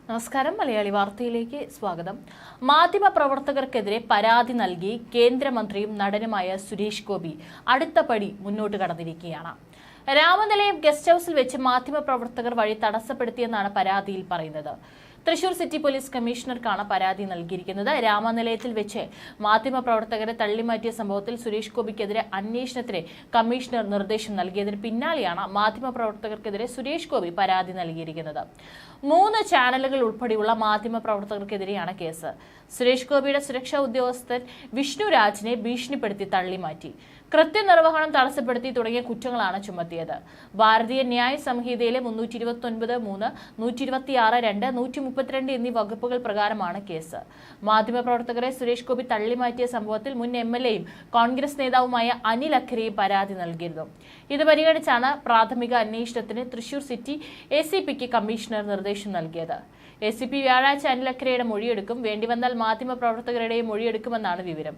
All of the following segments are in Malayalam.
നമസ്കാരം. മലയാളി വാർത്തയിലേക്ക് സ്വാഗതം. മാധ്യമപ്രവർത്തകർക്കെതിരെ പരാതി നൽകി കേന്ദ്രമന്ത്രിയും നടനുമായ സുരേഷ് ഗോപി അടുത്ത പടി മുന്നോട്ട് കടന്നിരിക്കുകയാണ്. രാമനിലയം ഗസ്റ്റ് ഹൌസിൽ വെച്ച് മാധ്യമപ്രവർത്തകർ വഴി തടസ്സപ്പെടുത്തിയെന്നാണ് പരാതിയിൽ പറയുന്നത്. തൃശൂർ സിറ്റി പോലീസ് കമ്മീഷണർക്കാണ് പരാതി നൽകിയിരിക്കുന്നത്. രാമനിലയത്തിൽ വെച്ച് മാധ്യമപ്രവർത്തകരെ തള്ളിമാറ്റിയ സംഭവത്തിൽ സുരേഷ് ഗോപിക്കെതിരെ അന്വേഷണത്തിന് കമ്മീഷണർ നിർദ്ദേശം നൽകിയതിന് പിന്നാലെയാണ് മാധ്യമപ്രവർത്തകർക്കെതിരെ സുരേഷ് ഗോപി പരാതി നൽകിയിരിക്കുന്നത്. 3 ചാനലുകൾ ഉൾപ്പെടെയുള്ള മാധ്യമപ്രവർത്തകർക്കെതിരെയാണ് കേസ്. സുരേഷ് ഗോപിയുടെ സുരക്ഷാ ഉദ്യോഗസ്ഥൻ വിഷ്ണുരാജിനെ ഭീഷണിപ്പെടുത്തി തള്ളിമാറ്റി, കൃത്യനിർവഹണം തടസ്സപ്പെടുത്തി തുടങ്ങിയ കുറ്റങ്ങളാണ് ചുമത്തിയത്. ഭാരതീയ ന്യായ സംഹിതയിലെ 329(3), 126(2), 132 എന്നീ വകുപ്പുകൾ പ്രകാരമാണ് കേസ്. മാധ്യമപ്രവർത്തകരെ സുരേഷ് ഗോപി തള്ളിമാറ്റിയ സംഭവത്തിൽ മുൻ MLAയും കോൺഗ്രസ് നേതാവുമായ അനിൽ അക്കരയും പരാതി നൽകിയിരുന്നു. ഇത് പരിഗണിച്ചാണ് പ്രാഥമിക അന്വേഷണത്തിന് തൃശൂർ സിറ്റി ACPക്ക് കമ്മീഷണർ നിർദ്ദേശം നൽകിയത്. ACP വ്യാഴാഴ്ച അനിൽ അക്കരയുടെ മൊഴിയെടുക്കും. വേണ്ടിവന്നാൽ മാധ്യമപ്രവർത്തകരുടെയും മൊഴിയെടുക്കുമെന്നാണ് വിവരം.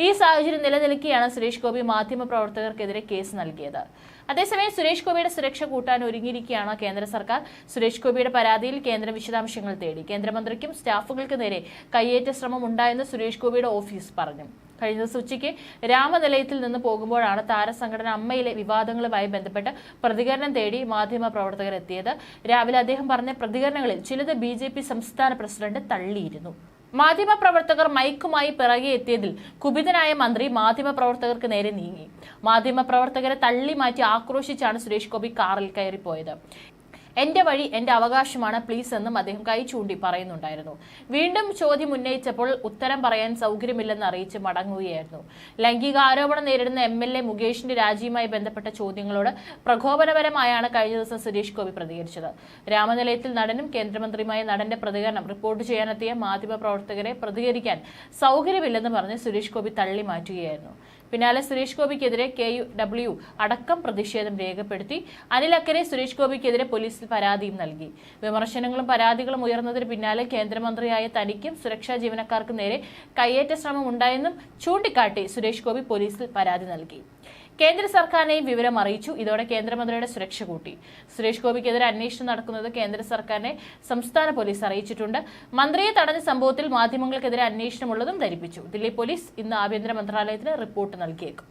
ഈ സാഹചര്യം നിലനിൽക്കെയാണ് സുരേഷ് ഗോപി മാധ്യമപ്രവർത്തകർക്കെതിരെ കേസ് നൽകിയത്. അതേസമയം സുരേഷ് ഗോപിയുടെ സുരക്ഷ കൂട്ടാൻ ഒരുങ്ങിയിരിക്കുകയാണ് കേന്ദ്ര സർക്കാർ. സുരേഷ് ഗോപിയുടെ പരാതിയിൽ കേന്ദ്രം വിശദാംശങ്ങൾ തേടി. കേന്ദ്രമന്ത്രിക്കും സ്റ്റാഫുകൾക്ക് നേരെ കയ്യേറ്റ ശ്രമം ഉണ്ടായെന്ന് സുരേഷ് ഗോപിയുടെ ഓഫീസ് പറഞ്ഞു. കഴിഞ്ഞ ദിവസം ഉച്ചയ്ക്ക് രാമനിലയത്തിൽ നിന്ന് പോകുമ്പോഴാണ് താരസംഘടന അമ്മയിലെ വിവാദങ്ങളുമായി ബന്ധപ്പെട്ട് പ്രതികരണം തേടി മാധ്യമപ്രവർത്തകർ എത്തിയത്. രാവിലെ അദ്ദേഹം പറഞ്ഞ പ്രതികരണങ്ങളിൽ ചിലത് BJP സംസ്ഥാന പ്രസിഡന്റ് തള്ളിയിരുന്നു. മാധ്യമപ്രവർത്തകർ മൈക്കുമായി പിറകെ എത്തിയതിൽ കുപിതനായ മന്ത്രി മാധ്യമപ്രവർത്തകർക്ക് നേരെ നീങ്ങി. മാധ്യമപ്രവർത്തകരെ തള്ളിമാറ്റി ആക്രോശിച്ചാണ് സുരേഷ് ഗോപി കാറിൽ കയറിപ്പോയത്. എന്റെ വഴി എന്റെ അവകാശമാണ്, പ്ലീസ് എന്നും അദ്ദേഹം കൈ ചൂണ്ടി പറയുന്നുണ്ടായിരുന്നു. വീണ്ടും ചോദ്യം ഉന്നയിച്ചപ്പോൾ ഉത്തരം പറയാൻ സൗകര്യമില്ലെന്ന് അറിയിച്ച് മടങ്ങുകയായിരുന്നു. ലൈംഗിക ആരോപണം നേരിടുന്ന MLA മുകേഷിന്റെ രാജിയുമായി ബന്ധപ്പെട്ട ചോദ്യങ്ങളോട് പ്രകോപനപരമായാണ് കഴിഞ്ഞ ദിവസം സുരേഷ് ഗോപി പ്രതികരിച്ചത്. രാമനിലയത്തിൽ നടനും കേന്ദ്രമന്ത്രിയുമായ നടന്റെ പ്രതികരണം റിപ്പോർട്ട് ചെയ്യാനെത്തിയ മാധ്യമപ്രവർത്തകരെ പ്രതികരിക്കാൻ സൗകര്യമില്ലെന്ന് പറഞ്ഞ് സുരേഷ് ഗോപി തള്ളി മാറ്റുകയായിരുന്നു. പിന്നാലെ സുരേഷ് ഗോപിക്കെതിരെ KUW അടക്കം പ്രതിഷേധം രേഖപ്പെടുത്തി. അനിൽ അക്കരെ സുരേഷ് ഗോപിക്കെതിരെ പോലീസിൽ പരാതിയും നൽകി. വിമർശനങ്ങളും പരാതികളും ഉയർന്നതിന് പിന്നാലെ കേന്ദ്രമന്ത്രിയായ തനിക്കും സുരക്ഷാ ജീവനക്കാർക്കും നേരെ കയ്യേറ്റ ശ്രമം ഉണ്ടായെന്നും ചൂണ്ടിക്കാട്ടി സുരേഷ് ഗോപി പോലീസിൽ പരാതി നൽകി. കേന്ദ്ര സർക്കാരിനെയും വിവരം അറിയിച്ചു. ഇതോടെ കേന്ദ്രമന്ത്രിയുടെ സുരക്ഷ കൂട്ടി. സുരേഷ് ഗോപിക്കെതിരെ അന്വേഷണം നടക്കുന്നത് കേന്ദ്ര സർക്കാരിനെ സംസ്ഥാന പോലീസ് അറിയിച്ചിട്ടുണ്ട്. മന്ത്രിയെ തടഞ്ഞ സംഭവത്തിൽ മാധ്യമങ്ങൾക്കെതിരെ അന്വേഷണമുള്ളതും ധരിപ്പിച്ചു. ദില്ലി പോലീസ് ഇന്ന് ആഭ്യന്തര മന്ത്രാലയത്തിന് റിപ്പോർട്ട് നൽകിയേക്കും.